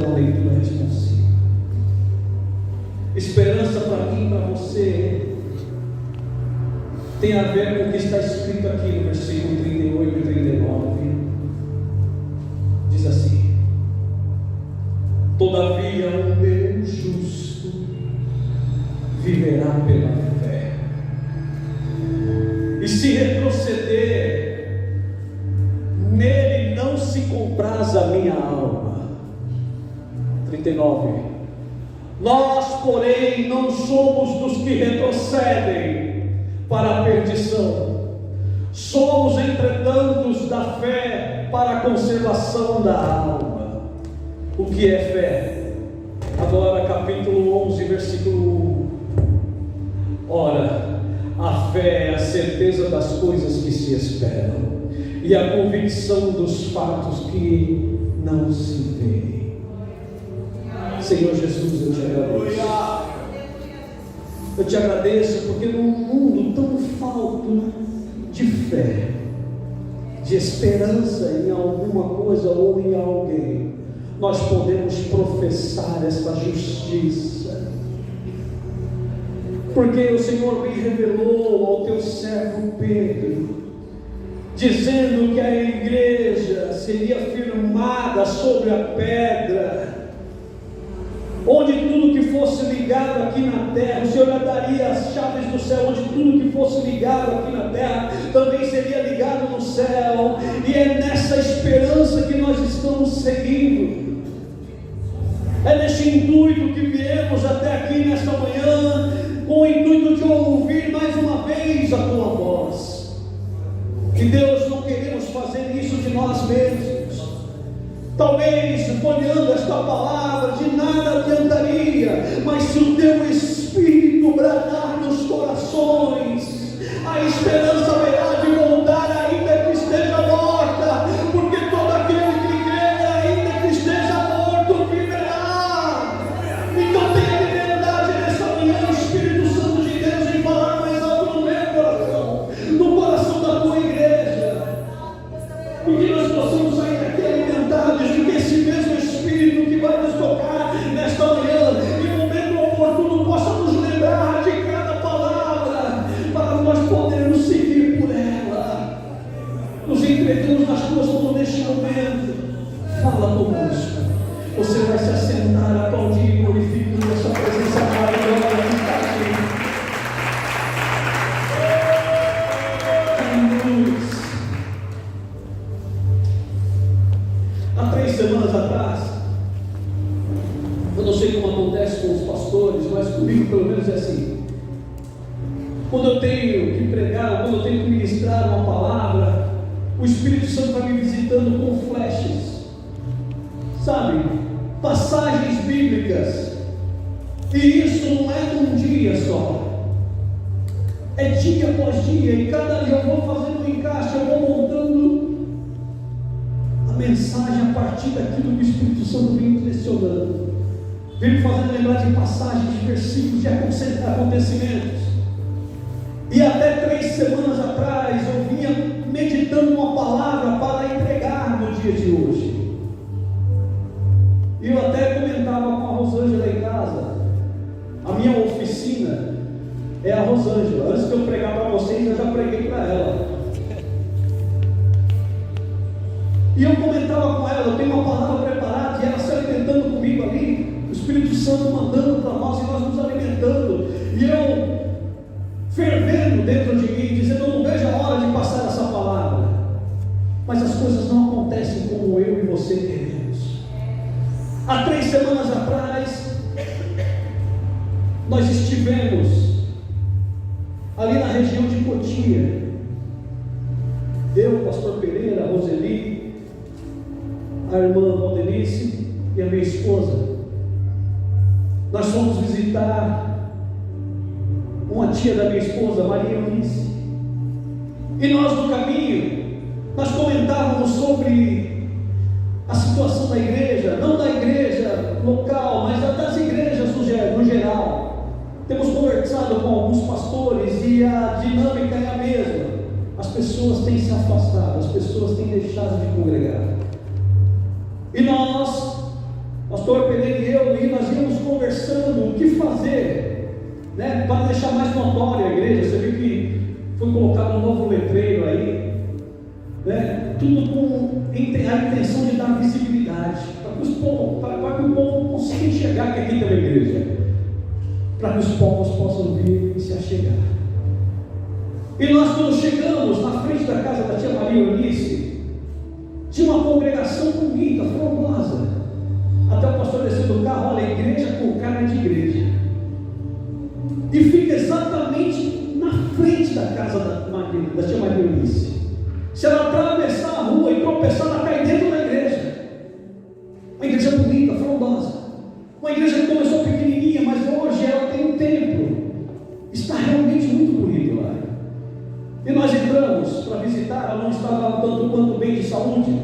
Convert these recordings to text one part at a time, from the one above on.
uma leitura responsiva. Esperança para mim e para você tem a ver com o que está escrito aqui no versículo 38 e 39. Diz assim: todavia o meu justo viverá pela fé, e se retroceder, nele não se compraz a minha alma. 39. Nós, porém, não somos dos que retrocedem para a perdição, somos, entretanto, os da fé para a conservação da alma. O que é fé? Agora, capítulo 11, versículo 1. Ora, a fé é a certeza das coisas que se esperam e a convicção dos fatos que não se veem. Senhor Jesus, eu te agradeço. Eu te agradeço porque num mundo tão falto de fé, de esperança em alguma coisa ou em alguém, nós podemos professar essa justiça. Porque o Senhor me revelou ao teu servo Pedro, dizendo que a igreja seria firmada sobre a pedra, onde tudo que fosse ligado aqui na terra, o Senhor daria as chaves do céu, onde tudo que fosse ligado aqui na terra, também seria ligado no céu, e é nessa esperança que nós estamos seguindo, é nesse intuito que viemos até aqui nesta manhã, com o intuito de ouvir mais uma vez a tua voz. E Deus, não queremos fazer isso de nós mesmos. Talvez folheando esta palavra de nada adiantaria, mas se o teu Espírito bradar nos corações, a esperança haverá de voltar, ainda que esteja morta, porque todo aquele que crer, ainda que esteja morto, viverá. Então tenha liberdade nessa manhã, Espírito Santo de Deus, em falar mais alto no meu coração, no coração da tua igreja, e que nós possamos sair daqui alimentados de que esse mesmo Espírito que vai nos tocar nesta manhã, em momento oportuno, possa nos lembrar de cada palavra, para nós podermos seguir por ela. Nos entregamos nas tuas mãos neste momento. Fala conosco. Você vai se assentar, aplaudir e glorificar a sua presença maravilhosa que está aqui. Há 3 semanas atrás, eu não sei como acontece com os pastores, mas comigo pelo menos é assim. Quando eu tenho que pregar, quando eu tenho que ministrar uma palavra, o Espírito Santo vai me visitando com flashes, sabe? Passagens bíblicas. E isso não é de um dia só, é dia após dia, e cada dia eu vou fazendo um encaixe, eu vou montando mensagem a partir daquilo que o Espírito Santo vem impressionando, vem me fazendo lembrar de passagens, de versículos, de acontecimentos. E até 3 semanas atrás eu vinha meditando uma palavra para entregar no dia de hoje. E eu até comentava com a Rosângela em casa, a minha oficina é a Rosângela. Antes de eu pregar para vocês, eu já preguei para ela. E eu comentava com ela, eu tenho uma palavra preparada, e ela se alimentando comigo ali, o Espírito Santo mandando para nós, e nós nos alimentando, e eu fervendo dentro de mim, dizendo: eu não vejo a hora de passar essa palavra. Mas as coisas não acontecem como eu e você queremos. Há 3 semanas atrás, nós estivemos ali na região de Cotia, eu, o pastor Pereira, a Roseli, a irmã Valdenice e a minha esposa. Nós fomos visitar uma tia da minha esposa, Maria Eunice, e nós no caminho, nós comentávamos sobre a situação da igreja, não da igreja local, mas das igrejas no geral. Temos conversado com alguns pastores e a dinâmica é a mesma. As pessoas têm se afastado, as pessoas têm deixado de congregar. E nós pastor Pereira e eu, e nós íamos conversando o que fazer, né, para deixar mais notória a igreja. Você viu que foi colocado um novo letreiro aí, né, tudo com a intenção de dar visibilidade, para que o povo consiga enxergar que aqui tem uma igreja, para que os povos possam vir e se achegar. E nós, quando chegamos na frente da casa da tia Maria Eunice, tinha uma congregação bonita, formosa. Até o pastor desceu do carro: olha, igreja com cara de igreja. E fica exatamente na frente da casa da tia Maria Eunice. Se ela atravessar a rua e tropeçar, ela cai dentro da igreja. Uma igreja bonita, frondosa. Uma igreja que começou pequenininha, mas hoje ela tem um templo. Está realmente muito bonito lá. E nós entramos para visitar. Ela não estava tanto quanto bem de saúde,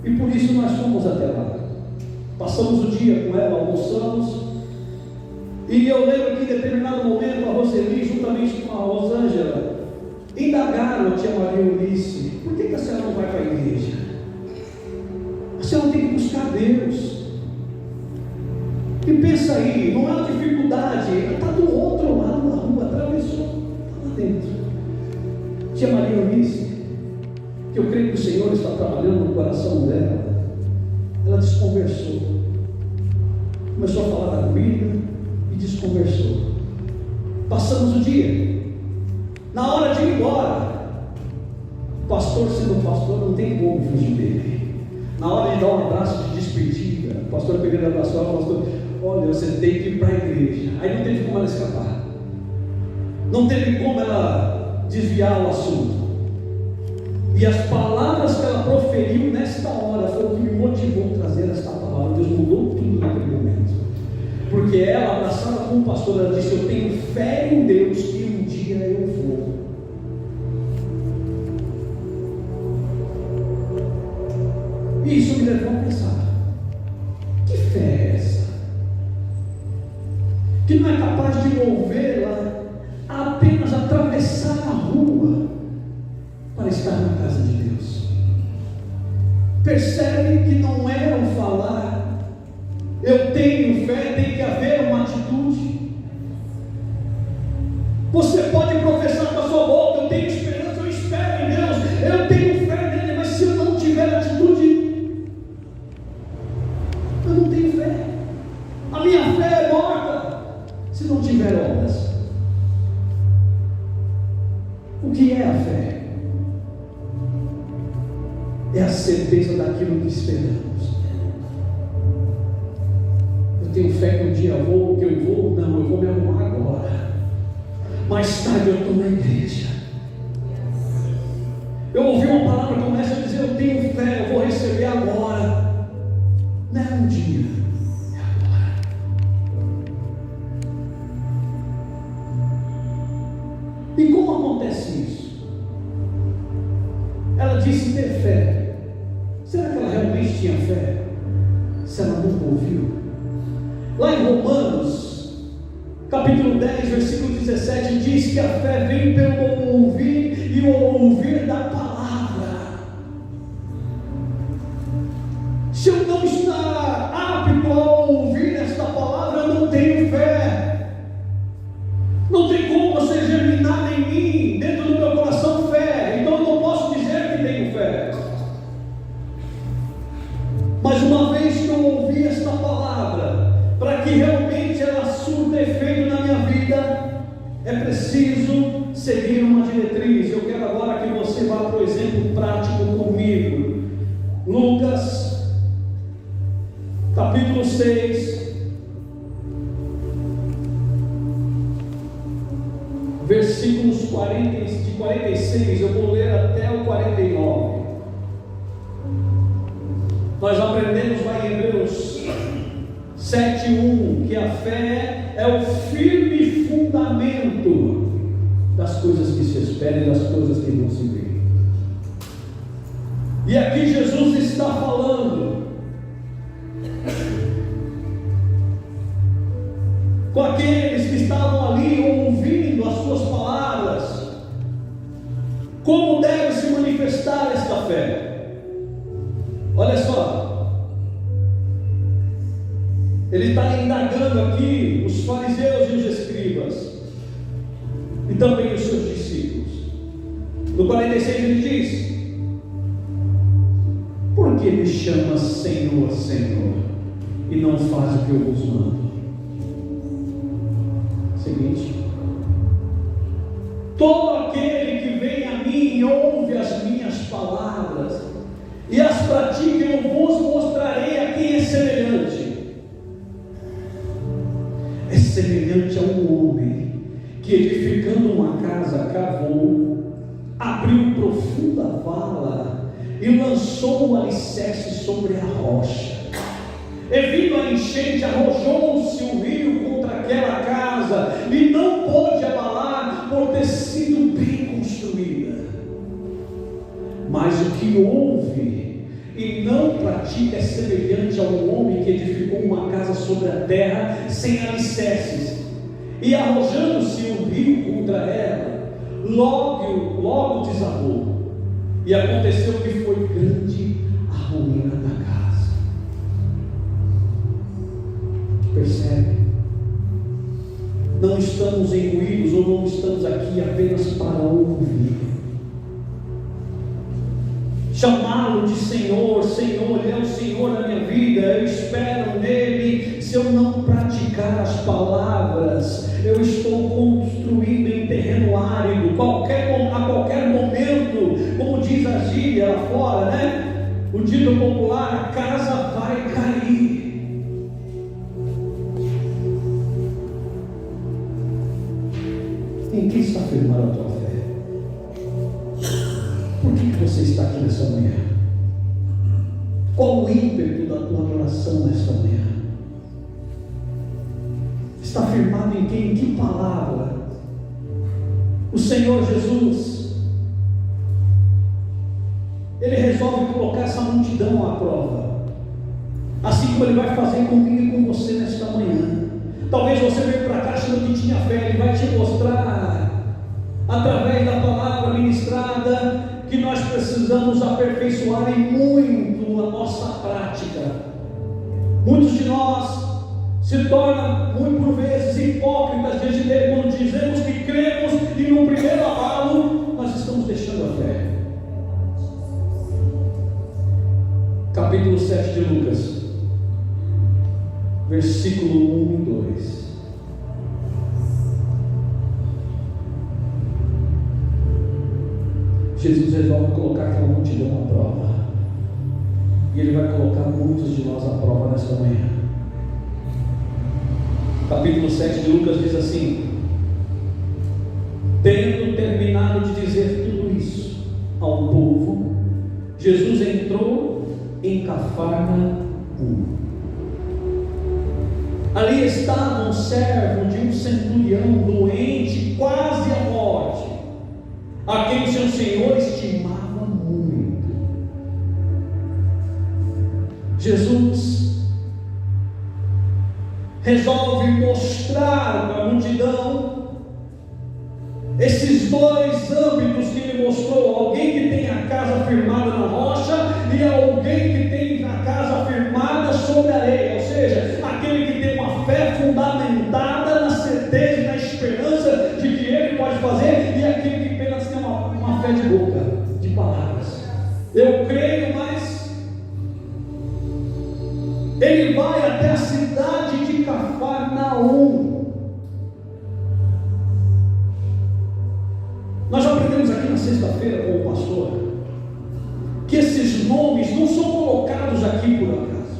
e por isso nós fomos até lá. Passamos o dia com ela, almoçamos. E eu lembro que em determinado momento a Roseli, juntamente com a Rosângela, indagaram a tia Maria Eunice: por que a senhora não vai para a igreja? A senhora tem que buscar Deus. E pensa aí, não é uma dificuldade, ela está do outro lado da rua, atravessou, está lá dentro. Tia Maria Eunice, que eu creio que o Senhor está trabalhando no coração dela, ela desconversou, começou a falar da comida e desconversou. Passamos o dia. Na hora de ir embora, o pastor, sendo pastor, não tem como fugir dele. Na hora de dar um abraço de despedida, o pastor pegando a abraço, o pastor: olha, você tem que ir para a igreja. Aí não teve como ela escapar, não teve como ela desviar o assunto. E as palavras que ela proferiu nesta hora foi o que me motivou a trazer esta palavra. Deus mudou tudo naquele momento, porque ela, abraçada com o pastor, ela disse: eu tenho fé em Deus que um dia eu vou. E isso me levou a pensar: que fé é essa? Que não é capaz de movê-la a apenas atravessar a rua para estar na casa de Deus. Percebe que não é o falar, eu tenho fé, tem que haver uma atitude. Você pode professar com a sua boca: eu tenho esperança, eu espero em Deus, eu tenho fé nele, mas se eu não tiver atitude, eu não tenho fé. A minha fé é morta se não tiver obras. O que é a fé? É a certeza daquilo que esperamos. Eu tenho fé que um dia eu vou, que eu vou, não, eu vou me arrumar agora. Mais tarde eu estou na igreja. Eu ouvi uma palavra que começa a dizer: eu tenho fé, eu vou receber agora. Não é um dia, é agora. E como acontece isso? Ela disse ter fé. Será que ela realmente tinha fé? Se ela nunca ouviu? Lá em Romanos, capítulo 10, versículo 17, diz que a fé vem pelo ouvir, e o ouvir da palavra. Se eu não estar apto a ouvir esta palavra, eu não tenho fé. Não tem como você germinar em mim, dentro do meu coração, fé. Então eu não posso dizer que tenho fé. Mas uma vez que eu ouvi esta palavra, para que realmente ela surta efeito na minha vida, é preciso seguir uma diretriz. Eu quero agora que você vá para o exemplo prático comigo. Lucas, capítulo 6, versículos de 46, eu vou ler até o 49. Nós aprendemos lá em Hebreus 7:1 que a fé é o firme fundamento das coisas que se esperam e das coisas que não se veem. E aqui Jesus está falando com aqueles que estavam ali ouvindo as suas palavras, como deve se manifestar esta fé. Olha só, Ele está indagando aqui os fariseus e os escribas, e também os seus discípulos. No 46 ele diz: por que me chamas Senhor, Senhor, e não faz o que eu vos mando? Seguinte: todo aquele que vem a mim e ouve as minhas palavras e as pratica, eu vos mostrarei a quem é semelhante. É semelhante a um homem que, edificando uma casa, cavou, abriu profunda vala e lançou o alicerce sobre a rocha. E vindo a enchente, arrojou-se o rio contra aquela casa e não pôde abalar, por ter sido bem construída. Mas o que ouve e não pratica é semelhante a um homem que edificou uma casa sobre a terra sem alicerces, e arrojando-se o rio contra ela, logo desabou, e aconteceu que foi grande a ruína da casa. Percebe? Não estamos imbuídos, ou não estamos aqui apenas para ouvir. Chamá-lo de Senhor, Senhor, Ele é o Senhor da minha vida, eu espero nele. Se eu não praticar as palavras, eu estou construindo em terreno árido. A qualquer momento, como diz a gíria lá fora, né? O dito popular: a casa vai cair. Em que está firmando a tua fé? Por que você está aqui nessa manhã? Qual o ímpeto da tua adoração nesta manhã? Está firmado em quem? Em que palavra? O Senhor Jesus, Ele resolve colocar essa multidão à prova, assim como Ele vai fazer comigo e com você nesta manhã. Talvez você veio para cá achando que tinha fé. Ele vai te mostrar, através da palavra ministrada, que nós precisamos aperfeiçoar em muito a nossa prática. Muitos de nós se tornam, muito por vezes, hipócritas diante dele, quando dizemos que cremos e no primeiro abalo nós estamos deixando a fé. Capítulo 7 de Lucas, versículo 1 e 2. Jesus resolve colocar aquela multidão à prova, e Ele vai colocar muitos de nós à prova nesta manhã. Capítulo 7 de Lucas diz assim: tendo terminado de dizer tudo isso ao povo, Jesus entrou em Cafarnaum. Ali estava um servo de um centurião doente, quase à morte, a quem o seu senhor estimava muito. Jesus resolve mostrar para a multidão esses dois âmbitos que Ele mostrou: alguém que tem a casa firmada na rocha e alguém que tem a casa firmada sobre a areia. Ou seja, aquele que tem uma fé fundamentada na certeza e na esperança de que Ele pode fazer, e aquele que apenas tem uma fé de boca, de palavras. Eu creio, mas ele vai até a cidade de Cafarnaum. Nós aprendemos aqui na sexta-feira com o pastor que esses nomes não são colocados aqui por acaso.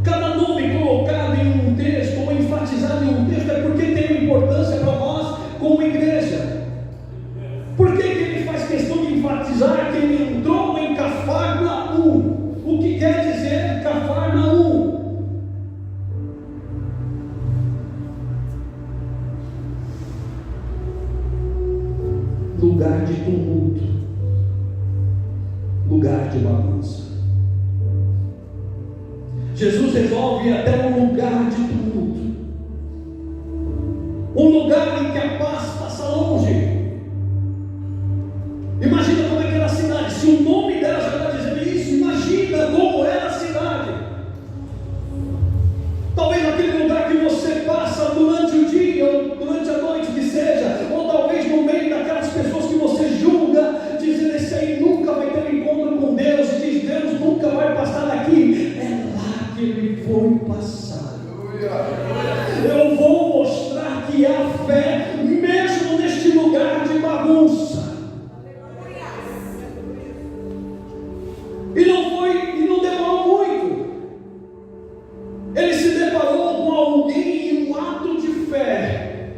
Cada nome colocado em um texto ou enfatizado em um texto é porque tem uma importância para nós como igreja. Por que ele faz questão de enfatizar que ele entrou em Cafarnaum? O que quer dizer Cafarnaum? Lugar de tumulto, lugar de bagunça. Jesus resolve ir até um lugar de tumulto, um lugar em que a paz passa longe. Imagina como é que era a cidade. Se o nome dela já está dizendo isso, imagina como era a cidade. passado. Eu vou mostrar que há fé mesmo neste lugar de bagunça. E não demorou muito. Ele se deparou com alguém em um ato de fé.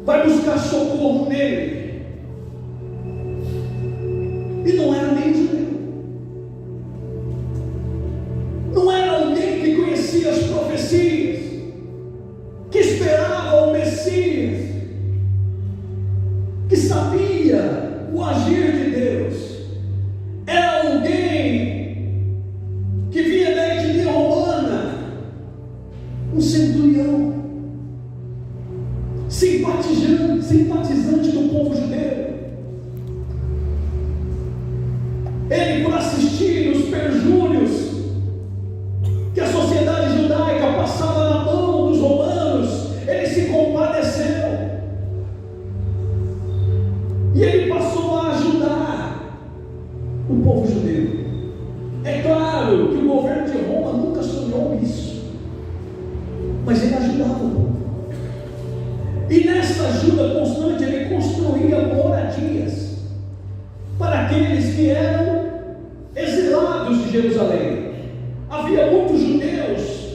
Vai buscar socorro nele. E não era nem judeu. Não era alguém que conhecia as profecias, que esperava o Messias, que sabia o agir de Deus. Era alguém que vinha da etnia romana, um centurião, simpatizante do povo judeu. Ele, por assistir os perjúrios que a sociedade judaica passava na mão dos romanos, ele se compadeceu. E ele passou a ajudar o povo judeu. É claro que o governo de Roma nunca sonhou isso, mas ele ajudava o povo. E nessa ajuda constante ele construía moradias para aqueles que eram exilados de Jerusalém. Havia muitos judeus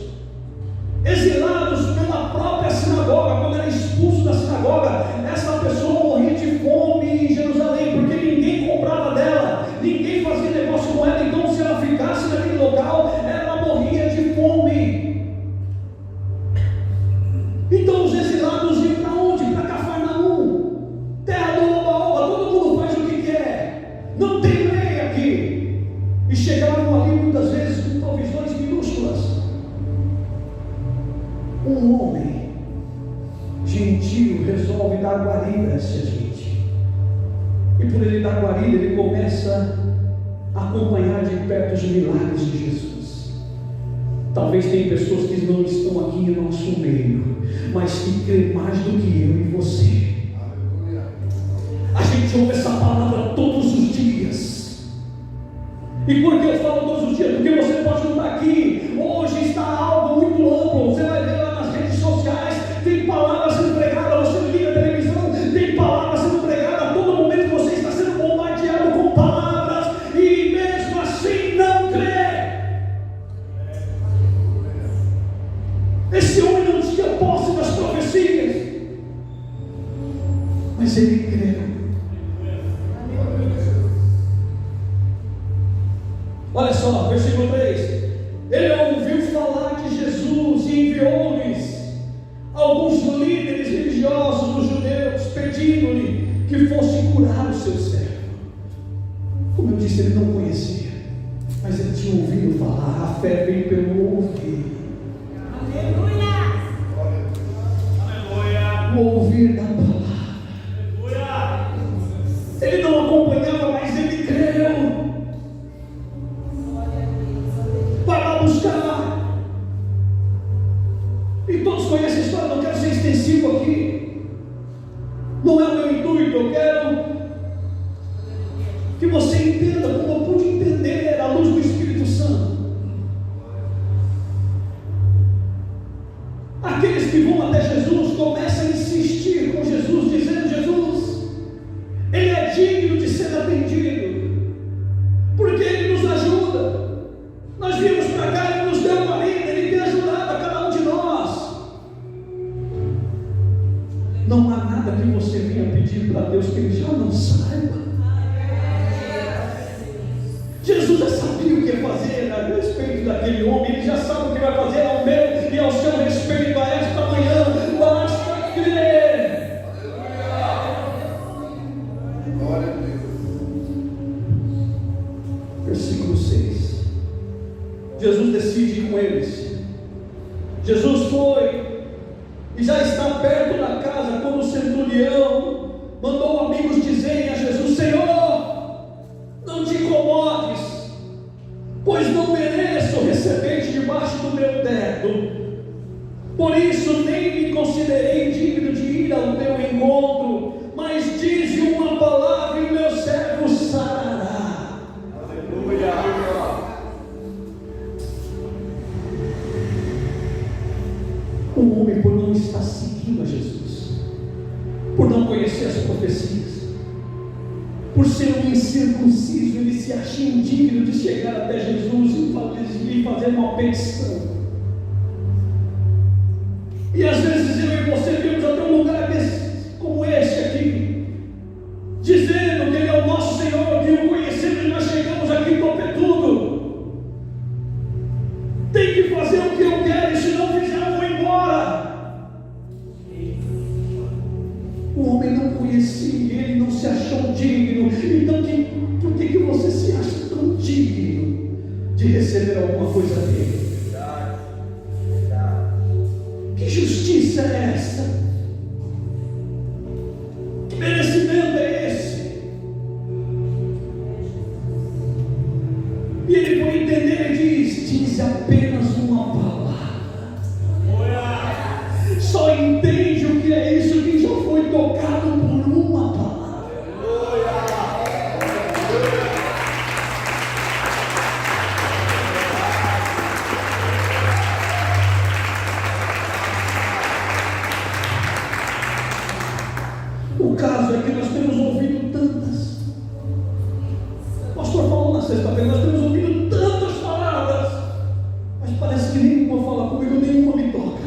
exilados pela própria sinagoga. Quando era expulso da sinagoga, essa pessoa morria de fome em Jerusalém, porque ninguém comprava dela, ninguém fazia negócio com ela. Então, se ela ficasse naquele local, ela morria de fome. Então, os exilados iam para onde? Para Cafarnaum, terra do oba-oba. Todo mundo faz o que quer, não tem lei aqui. E chegavam ali muitas vezes com provisões minúsculas. Um homem gentil resolve dar guarida a essa gente. E por ele dar guarida, ele começa a acompanhar de perto os milagres de Jesus. Talvez tem pessoas que não estão aqui em nosso meio, mas que crê mais do que eu e você. A gente ouve essa palavra todos os dias. E por que eu falo todos os dias? Porque você pode não estar aqui. Hoje está algo muito amplo. Você vai ver lá nas redes sociais, tem palavras sendo pregadas. Você liga a televisão, tem palavras sendo pregadas. A todo momento você está sendo bombardeado com palavras, e mesmo assim não crê. Esse homem não tinha posse das profecias, mas ele creu. Olha só, versículo 3. Ele ouviu falar de Jesus e enviou-lhes alguns líderes religiosos dos judeus, pedindo-lhe que fosse curar o seu servo. Como eu disse, ele não conhecia, mas ele tinha ouvido falar. A fé vem pelo ouvir. Aleluia! Aleluia! O ouvir da palavra. Aleluia! Ele não acompanhava, mas ele creu. Buscar. E todos conhecem a história. Não quero ser extensivo aqui, não é o meu intuito. Eu quero que você entenda como eu pude entender à luz do Espírito Santo. Aqueles que vão até Jesus começam a insistir com Jesus, dizendo: Jesus, Ele é digno de ser atendido, porque Ele nos ajuda. Nós vimos para cá, Ele nos deu uma vida, Ele tem ajudado a cada um de nós. Não há nada que você venha pedir para Deus que Ele já não saiba. Jesus já sabia o que ia fazer a respeito daquele homem. Ele já sabe o que vai fazer ao meu e ao seu respeito a esta manhã. Basta crer. Glória a Deus. Versículo 6. Jesus decide ir com eles. Jesus foi e já está perto da casa quando o centurião mandou amigos dizerem a Jesus: Senhor, não te incomodes, pois não mereço receber-te debaixo do meu teto. Por isso nem me considerei digno de ir ao teu encontro, mas dize uma palavra e meu servo sarará. Aleluia. incircunciso, ele se acha indigno de chegar até Jesus e fazer uma petição. E às vezes eu e você vimos até um lugar como este aqui, dizendo que Ele é o nosso Senhor, que o conhecemos, e nós chegamos aqui topetudo. Tem que fazer o que eu quero, e se não fizer eu vou embora. O homem não conhecia, ele não se achou digno. Então por que você se acha tão digno de receber alguma coisa dele? Que justiça é essa? Que merecimento é esse? E ele foi entender e diz apenas uma palavra. Só entende o que é isso quem já foi tocado por uma palavra. O caso é que nós temos ouvido tantas. O pastor falou na sexta-feira, nós temos ouvido tantas palavras, mas parece que nenhuma fala comigo, nenhuma me toca.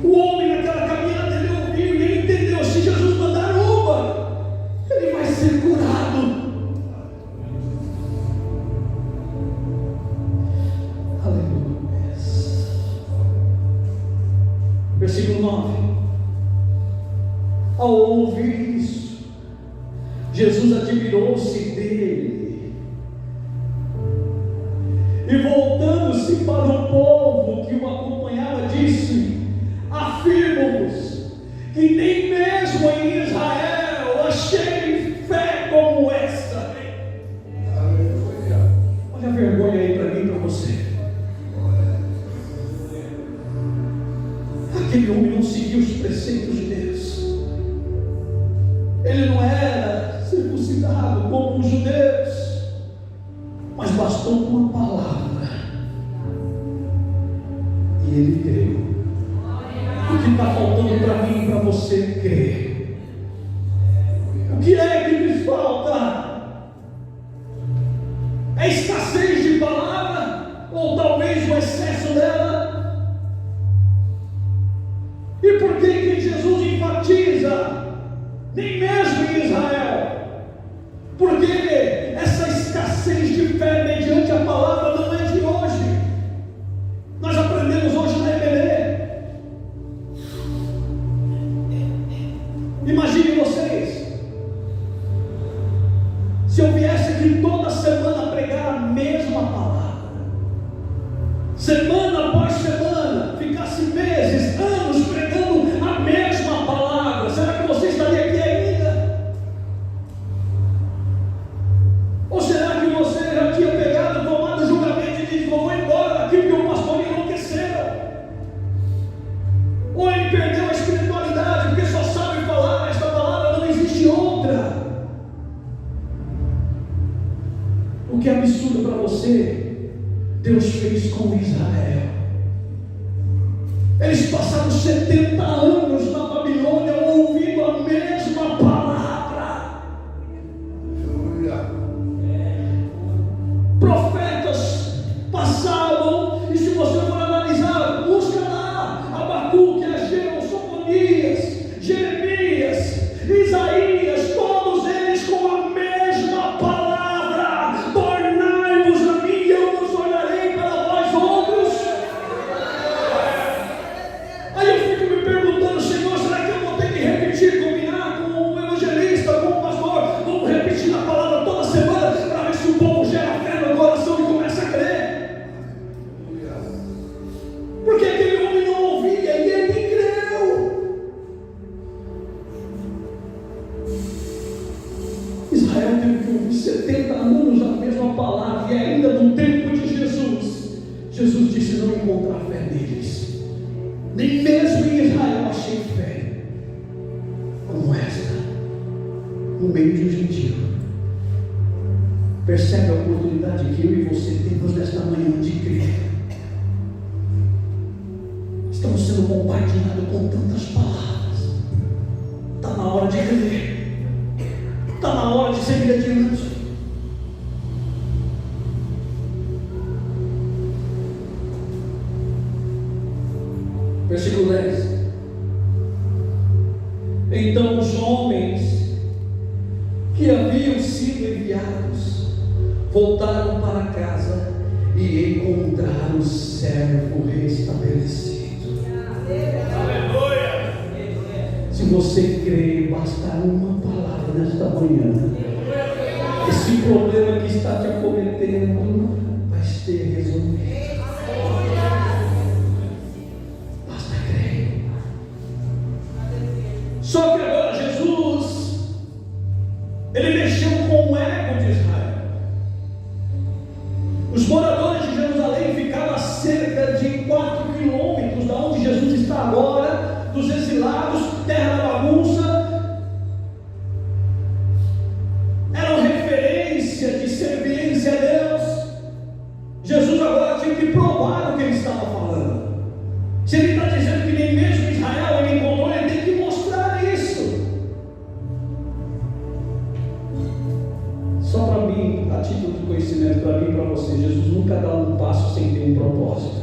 O homem naquela caminhada, ele ouviu e ele entendeu: se Jesus mandar uma, ele vai ser curado. Aleluia. Versículo 9. Ao ouvir isso, Jesus admirou-se dele e, voltando-se para o povo que o acompanhava, disse: afirmo-vos que nem mesmo em Israel achei fé como esta. Olha a vergonha aí para mim e para você. Aquele homem não seguiu os preceitos de Deus. Ele não era circuncidado como os judeus, mas bastou uma palavra e ele creu. O que está faltando para mim e para você crer? O que é que nos falta? É escassez de palavra? Ou talvez o excesso dela? E por que Jesus enfatiza nem mesmo em Israel? Porque essa escassez de fé mediante a palavra não é de hoje. Nós aprendemos hoje na EBD. Imaginem vocês, se eu viesse aqui toda semana pregar a mesma palavra, semana após semana, ficasse meses, anos pregando a mesma palavra, será que você estaria aqui ainda? Ou será que você já tinha pegado, tomado julgamento e disse: vou embora daqui porque o pastor enlouqueceu? Ou ele perdeu a espiritualidade porque só sabe falar esta palavra, não existe outra? O que é absurdo para você, Deus fez com Israel. Eles passaram 70 anos na Babilônia ouvindo a mesma palavra. Profetas passavam, e se você for analisar, busca lá Abacuque, Ageu, Sofonias, Jeremias, Isaías, todos eles com a mesma palavra: tornai-vos a mim e eu vos olharei para vós outros. Aí eu fico me perguntando: Senhor, será que eu vou ter que repetir, combinar com o evangelista, com o pastor? Vamos repetir a palavra toda semana para ver se o povo gera fé no coração e começa a crer? Porque aquele homem não ouvia e ele creu. Israel teve que ouvir 70 anos a mesma palavra, e ainda no tempo de Jesus, Jesus disse não encontrar fé neles. Nem mesmo em Israel achei fé como esta, no meio de um gentio. Percebe a oportunidade que eu e você temos nesta manhã de crer? Estamos sendo bombardeados com tantas palavras. Está na hora de crer. Versículo 10. Então os homens que haviam sido enviados voltaram para casa e encontraram o servo restabelecido. Aleluia! Se você crê, basta uma palavra nesta manhã. Esse problema que está te acometendo vai ser resolvido. Basta crer. Só que agora Jesus, ele mexeu com o ego de Israel. Os moradores de Jerusalém ficavam a cerca de 4 quilômetros da onde Jesus está agora, dos exilados, terra da bagunça. Eram referência de serviência a Deus. Jesus agora tinha que provar o que ele estava falando. Se ele está dizendo que nem mesmo Israel ele encontrou, ele tem que mostrar isso. Só para mim, a título de conhecimento, para mim e para você, Jesus nunca dá um passo sem ter um propósito.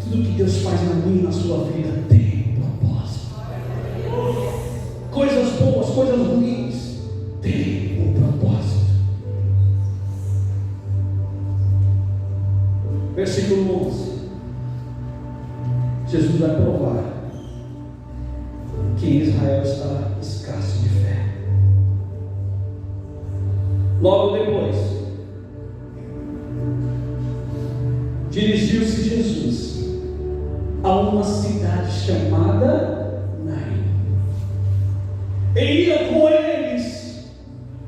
Tudo que Deus faz na minha e na sua vida tem um propósito. Coisas boas, coisas ruins, tem um propósito. Versículo 11. Jesus vai provar que Israel está escasso de fé. Logo depois, dirigiu-se Jesus a uma cidade chamada Naim. E ia com eles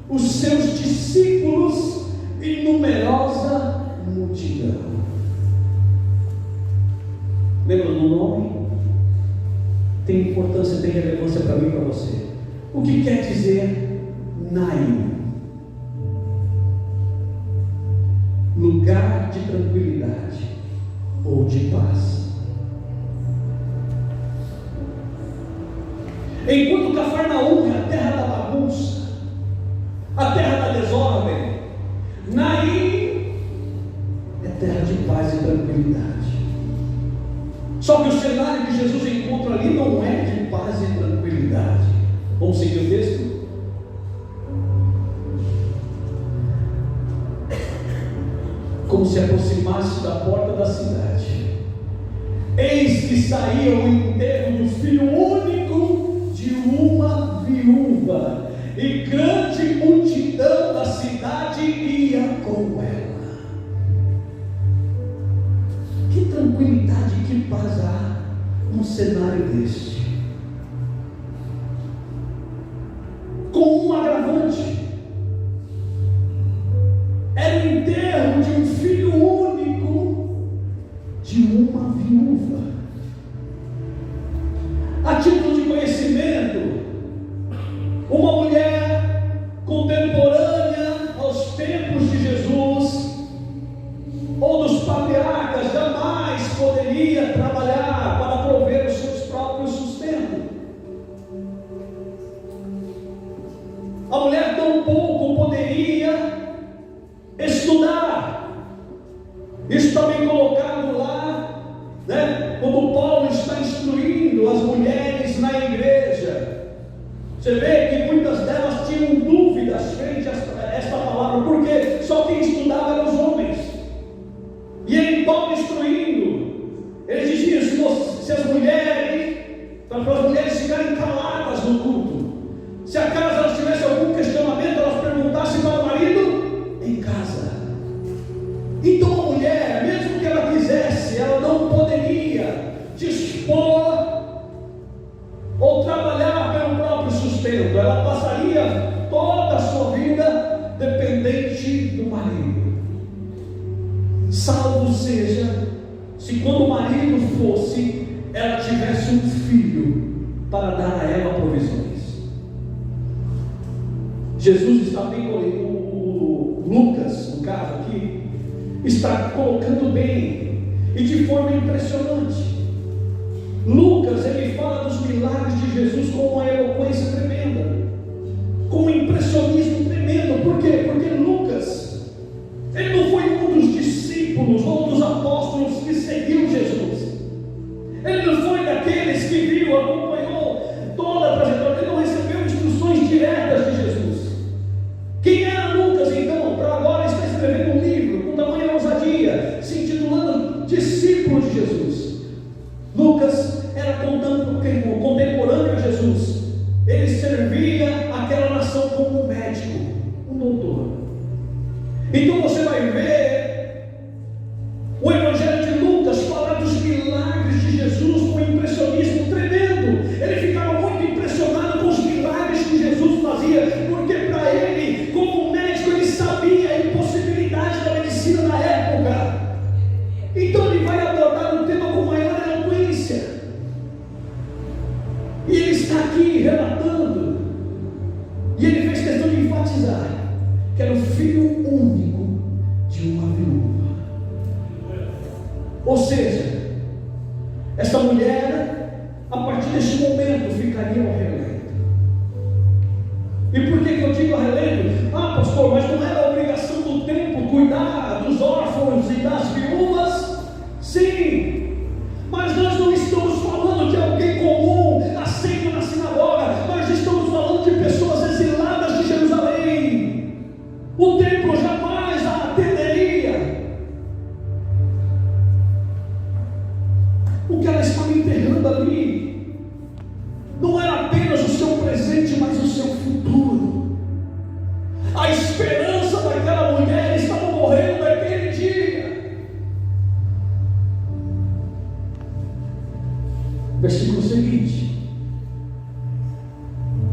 os seus discípulos e numerosa multidão. Lembra do nome? Tem importância, tem relevância para mim e para você. O que quer dizer Naim? Lugar de tranquilidade ou de paz. Enquanto Cafarnaum é a terra da bagunça, a terra da desordem, Naim é terra de paz e tranquilidade. Só que o cenário que Jesus encontra ali não é de paz e tranquilidade. Vamos seguir o texto? Como se aproximasse da porta da cidade, eis que saía o enterro do filho único de uma viúva, e grande multidão da cidade ia com ela. Que tranquilidade, que paz há num cenário deste, com um agravante. Era o enterro de um filho único de uma viúva. A título de conhecimento, uma mulher contemporânea aos tempos de Jesus ou dos patriarcas jamais poderia trabalhar para prover os seus próprios sustentos. A mulher tampouco poderia estudar. Isso também colocado lá, né? Quando Paulo está instruindo as mulheres na igreja, você vê que muitas delas tinham dúvidas frente a esta palavra, porque só quem estudava eram os homens. E ele, Paulo instruindo, ele dizia: se as mulheres, para as mulheres ficarem caladas no culto, se acaso elas tivessem algum questionamento, elas perguntassem para o marido em casa. Então a mulher, mesmo que ela quisesse, ela não poderia dispor ou trabalhar pelo próprio sustento. Ela passaria toda a sua vida dependente do marido. Salvo seja, se quando o marido fosse, ela tivesse um filho para dar a ela provisões. Jesus está bem, o Lucas, no caso aqui, está colocando bem e de forma impressionante. Lucas, ele fala dos milagres de Jesus com uma eloquência tremenda, com um impressionismo tremendo. Por quê? Porque Lucas, ele não foi um dos discípulos ou dos apóstolos que seguiu Jesus. Ele você vai ver o Evangelho de Lucas falar dos milagres de Jesus com um impressionismo tremendo. Ele ficava muito impressionado com os milagres que Jesus fazia, porque para ele, como médico, ele sabia a impossibilidade da medicina na época. Então ele vai abordar o tema com maior eloquência. E ele está aqui relatando, e ele fez questão de enfatizar que era o filho único de uma viúva. Ou seja, essa mulher, a partir deste momento, ficaria ao relento. E por que eu digo ao relento? Ah, pastor, mas não era a obrigação do templo cuidar dos órfãos e das viúvas? Sim, mas nós não estamos falando de alguém comum, aceito na sinagoga. Nós estamos falando de pessoas exiladas de Jerusalém. O templo jamais a atenderia. O que ela estava enterrando ali não era apenas o seu presente, mas o seu futuro. A esperança daquela mulher estava morrendo naquele dia. Versículo seguinte: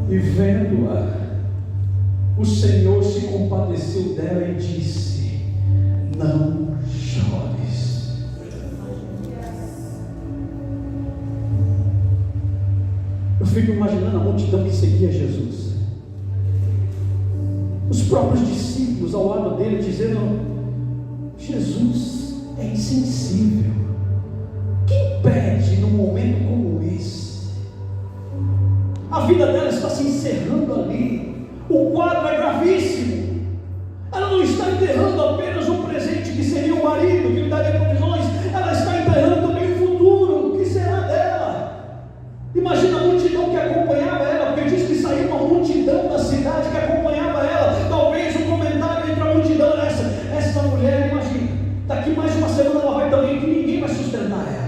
e vendo-a, o Senhor se compadeceu dela e disse: não chores. Eu fico imaginando a multidão que seguia Jesus, os próprios discípulos ao lado dele dizendo: Jesus é insensível. Quem pede num momento como esse? A vida dela está se encerrando ali. O quadro é gravíssimo. Ela não está enterrando apenas um presente que seria o marido, que lhe daria provisões. Ela está enterrando também o futuro, o que será dela. Imagina a multidão que acompanhava ela, porque diz que saiu uma multidão da cidade que acompanhava ela. Talvez um comentário entre a multidão era essa mulher, imagina, daqui mais uma semana ela vai também, que ninguém vai sustentar ela.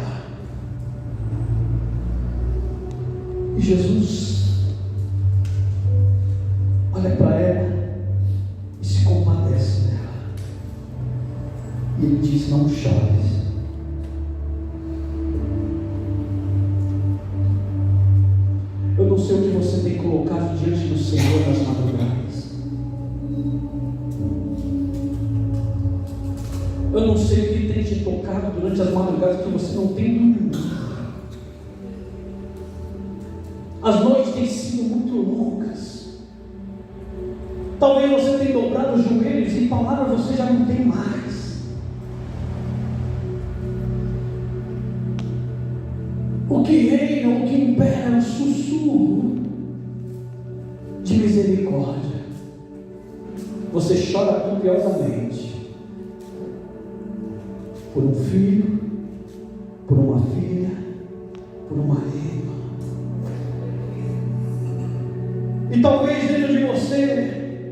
E Jesus olha para ela e se compadece dela. E ele diz: não chores. Eu não sei o que você tem colocado diante do Senhor nas madrugadas. Eu não sei o que tem te tocado durante as madrugadas que você não tem dormido. As noites têm sido muito longas. Talvez você tenha dobrado os joelhos e palavras você já não tem mais. O que reina, o que impera é o sussurro de misericórdia. Você chora copiosamente por um filho, por uma filha, por um marido. E talvez dentro de você,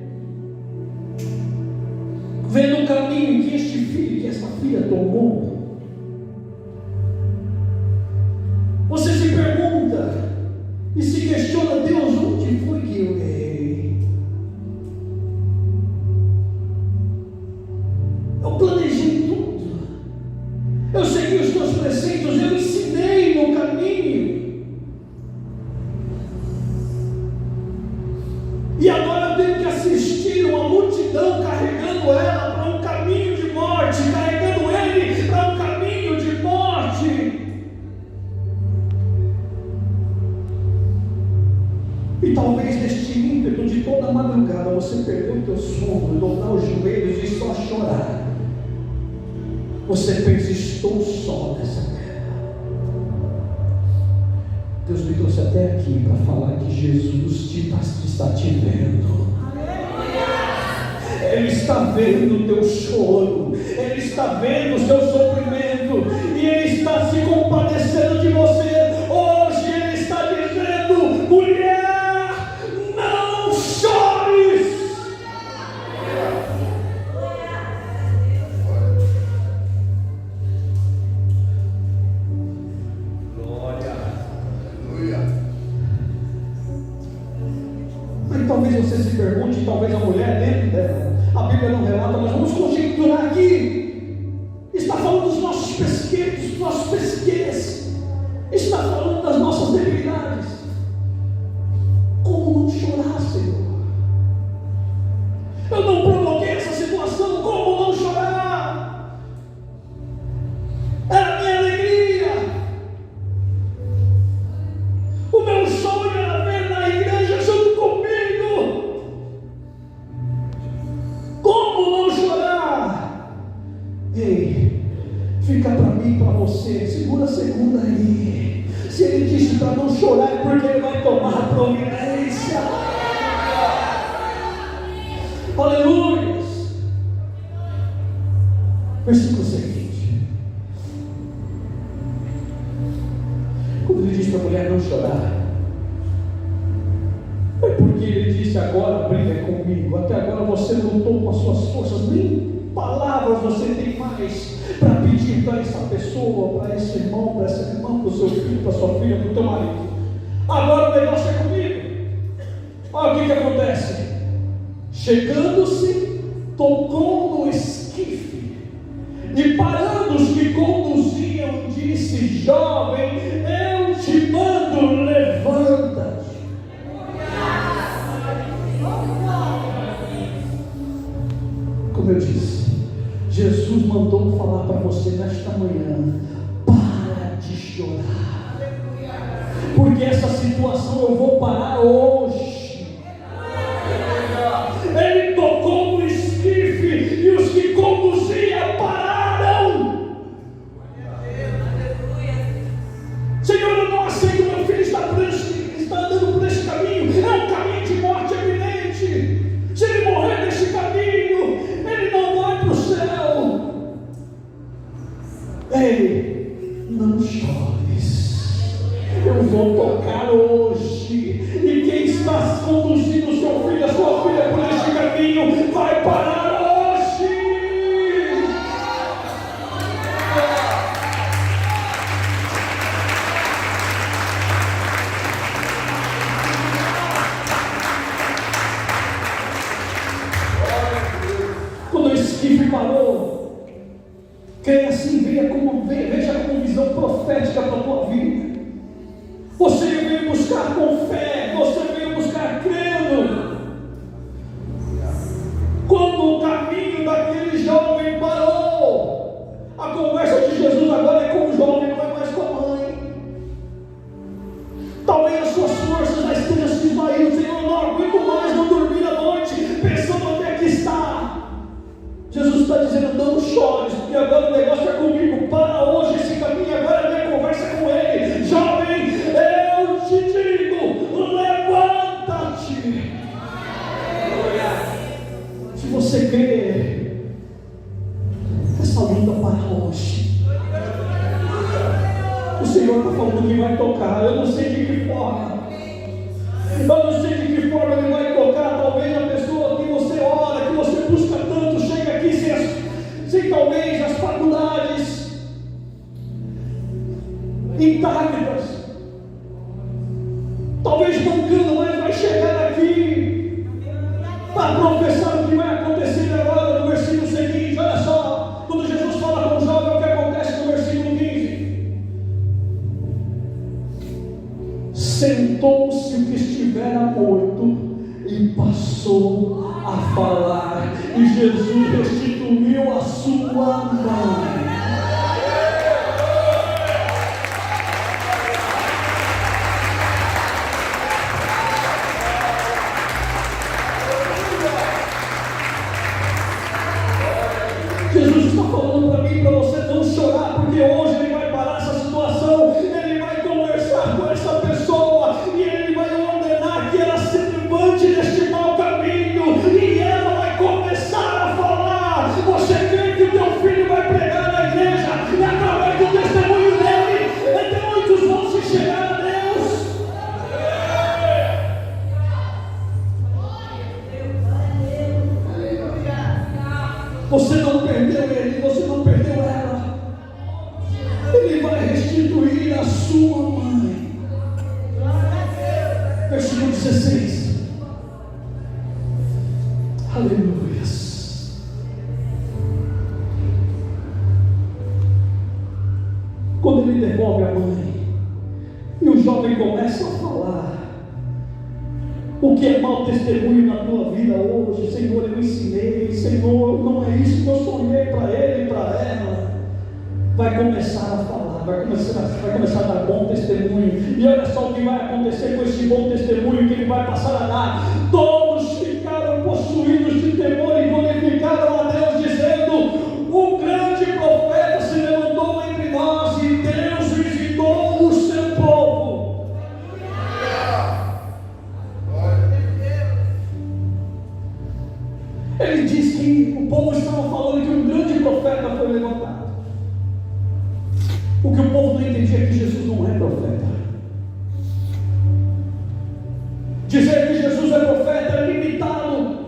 vendo o caminho que este filho, que esta filha tomou, você se pergunta e se questiona: Deus, onde foi que eu errei? Eu planejei tudo, eu segui os teus preceitos, eu ensinei no caminho, e agora eu tenho que assistir uma multidão carregando ela para um caminho de morte, carregando ele para um caminho de morte. E talvez neste ímpeto de toda a madrugada você perdeu o teu sono, dobrar os joelhos e só chorar. Você pensa: estou só nessa terra. Deus me trouxe até aqui para falar que Jesus está te vendo. Ele está vendo o teu choro, Ele está vendo o seu sofrimento, e Ele está se compadecendo de você. Hoje Ele está dizendo: mulher, não chores. Glória. Aleluia. Mas talvez você se pergunte, talvez a mulher dentro dela, a Bíblia não relata, mas vamos conjecturar. Fica para mim e para você. Segura a segunda aí. Se ele disse para não chorar, é porque ele vai tomar a providência. Aleluia. Versículo seguinte. Quando ele disse para a mulher não chorar, é porque ele disse: agora briga comigo. Até agora você lutou com as suas forças, nem palavras você tem mais para pedir para essa pessoa, para esse irmão, para essa irmã, para o seu filho, para a sua filha, para o teu marido. Agora o negócio é comigo. Olha o que acontece. Chegando-se, tocou no esquife, e parando os que conduziam, disse: jovem, eu te mando, levanta-te. Como eu disse, Jesus mandou falar para você nesta manhã: para de chorar, porque essa situação eu vou parar hoje. Ele tocou no esquife e os que conduziam pararam. Senhor, eu não aceito meu filho está andando por esse caminho. É um caminho de morte eminente. Se ele morrer nesse caminho, ele não vai para o céu. Ei, não chores. Eu vou tocar hoje. E quem está conduzindo o seu filho, a sua filha por este caminho, vai parar hoje. Quando o esquife parou, creia assim, veja como visão profética para a tua vida. Você veio buscar com fé, você veio buscar crendo. Quando o caminho daquele jovem parou, a conversa de Jesus agora é com o jovem, não é mais com a mãe. Talvez as suas forças já estejam se esvaindo. Senhor, eu não aguento mais, não dormir à noite, pensando onde é que está. Jesus está dizendo: não chores, porque agora o negócio é comigo. Para hoje esse caminho, agora a minha conversa é com ele. Jovem, eu te digo, levanta-te. Se você crê, essa luta para hoje. O Senhor está falando que vai tocar. Eu não sei de que forma. Eu não sei de que forma ele vai tocar. Talvez a pessoa que você ora, que você busca tanto, chega aqui sem talvez as faculdades intactas, talvez mancando, mas vai chegar aqui para professar o que vai acontecer agora no versículo seguinte. Olha só, quando Jesus fala com o jovem, o que acontece no versículo 15? Sentou-se o que estivera morto e passou a falar, e Jesus restituiu a sua mãe. Jesus está falando para mim e para você não chorar, porque hoje ele vai parar essa situação, ele vai conversar com essa pessoa e ele vai ordenar que ela se levante deste mau caminho e ela vai começar a falar. Você crê que o teu filho vai pregar na igreja e através do testemunho dele, até muitos vão se chegar a Deus? Você não perdeu ele, você não perdeu ela. Ele vai restituir a sua mãe. Versículo 16. Aleluia. Quando ele devolve a mãe e o jovem começa a falar o que é mau testemunho na tua vida hoje. Senhor, eu ensinei, Senhor, não é isso que eu sonhei para ele e para ela. Vai começar a falar, vai começar a dar bom testemunho. E olha só o que vai acontecer com esse bom testemunho que ele vai passar a dar. Todos ficaram possuídos de temor e glorificaram a Deus, dizendo: o grande profeta se levantou O que o povo não entendia é que Jesus não é profeta. Dizer que Jesus é profeta é limitado.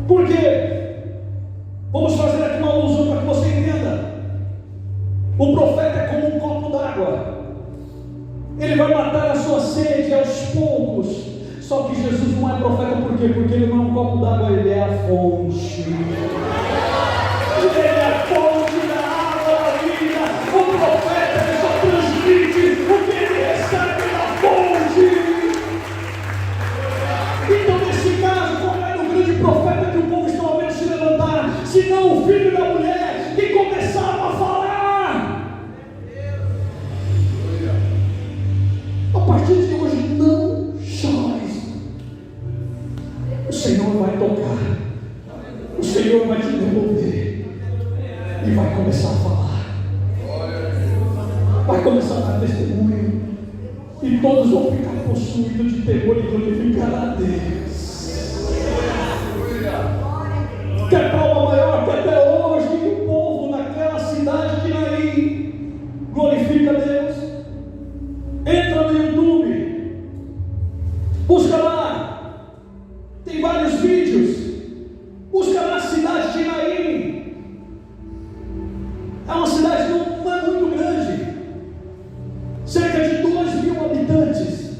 Por quê? Vamos fazer aqui uma alusão para que você entenda. O profeta é como um copo d'água. Ele vai matar a sua sede aos poucos. Só que Jesus não é profeta por quê? Porque ele não é um copo d'água, ele é a fonte. Ele é a fonte da água da vida. O profeta ele só transmite o que ele recebe da fonte. Então nesse caso, qual é o grande profeta que o povo estava vendo se levantar? Se não o filho da mulher que começava a falar. A partir de hoje não chores. O Senhor vai tocar. O Senhor vai te devolver. E vai começar a falar. Vai começar a dar testemunho. E todos vão ficar possuídos de temor e glorificar a Deus. Quer prova maior que até hoje o povo naquela cidade de Naim glorifica a Deus? Entra no YouTube, busca lá, tem vários vídeos. Busca lá a cidade de Naim. É uma cidade que não é muito grande, cerca de 2.000 habitantes.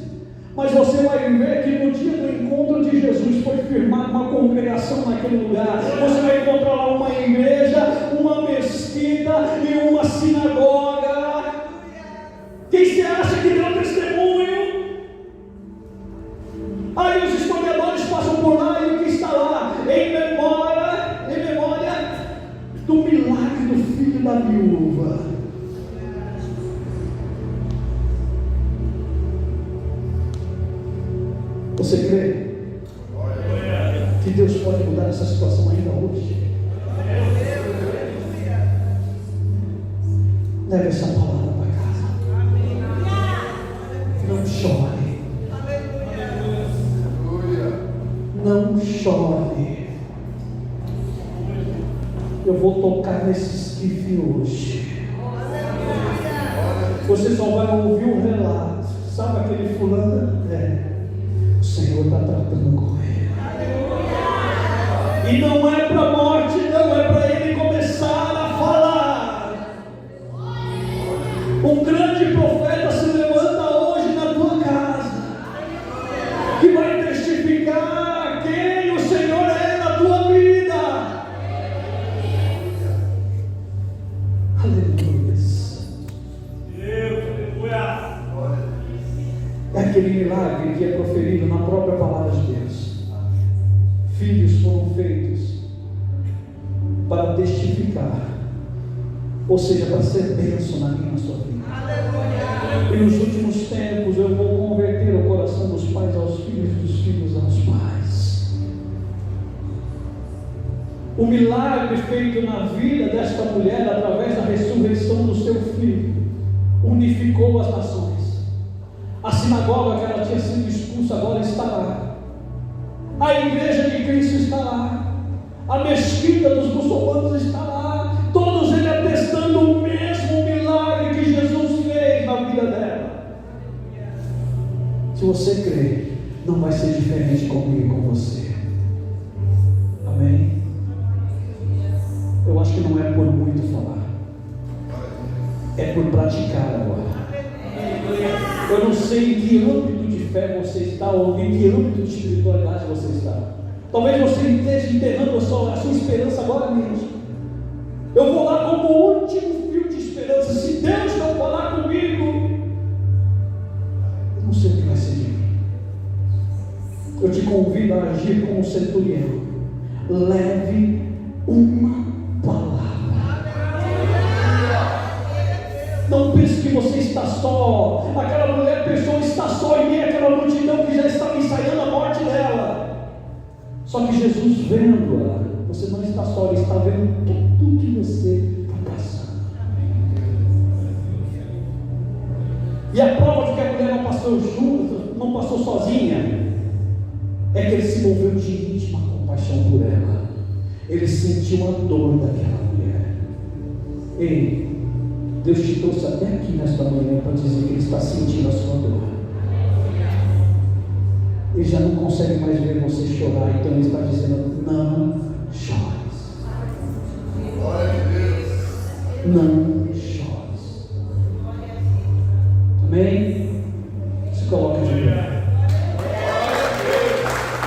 Mas você vai ver que no dia do encontro de Jesus foi firmada uma congregação naquele lugar. Você vai encontrar lá uma igreja, uma mesquita e uma sinagoga. Quem você acha que deu testemunho? Aí os historiadores passam por lá e o que está lá? Em memória do milagre do filho da viúva. Você crê que Deus pode mudar essa situação ainda hoje? Leve essa palavra para casa. Não chore. Não chore. Eu vou tocar nesse esquife hoje. Você só vai ouvir um relato. Sabe aquele fulano? O Senhor está tratando com ele. E não é para a morte, não, é para ele começar a falar. Um grande profeta se levanta hoje na tua casa, que vai testificar quem o Senhor é na tua vida. Aleluia. É aquele milagre que é proferido na própria palavra de Deus. Filhos foram feitos para testificar, ou seja, para ser bênção na minha e na sua vida. E nos últimos tempos eu vou converter o coração dos pais aos filhos, dos filhos aos pais. O milagre feito na vida desta mulher através da ressurreição do seu filho unificou as nações. A sinagoga que ela tinha sido expulsa agora está lá. A igreja de Cristo está lá. A mesquita dos muçulmanos está lá. Todos eles atestando o mesmo milagre que Jesus fez na vida dela. Se você crê, não vai ser diferente comigo e com você. Amém? Eu acho que não é por muito falar, é por praticar agora. Eu não sei em que âmbito de fé você está, ou em que âmbito de espiritualidade você está. Talvez você esteja enterrando a sua esperança agora mesmo. Eu vou lá como o último fio de esperança. Se Deus não falar comigo, eu não sei o que vai ser de mim. Eu te convido a agir como um centurião. Leve uma palavra. Não pense que você está só. Aquela mulher pensou está só em meio àquela multidão que já estava ensaiando a morte dela. Só que Jesus vendo-a, você não está só, Ele está vendo tudo que você está passando. E a prova de que a mulher não passou junto, não passou sozinha, é que ele se moveu de íntima compaixão por ela. Ele sentiu a dor daquela mulher. Ei, Deus te trouxe até aqui nesta manhã para dizer que Ele está sentindo a sua dor. Ele já não consegue mais ver você chorar, então Ele está dizendo: não chores. Não chores. Amém?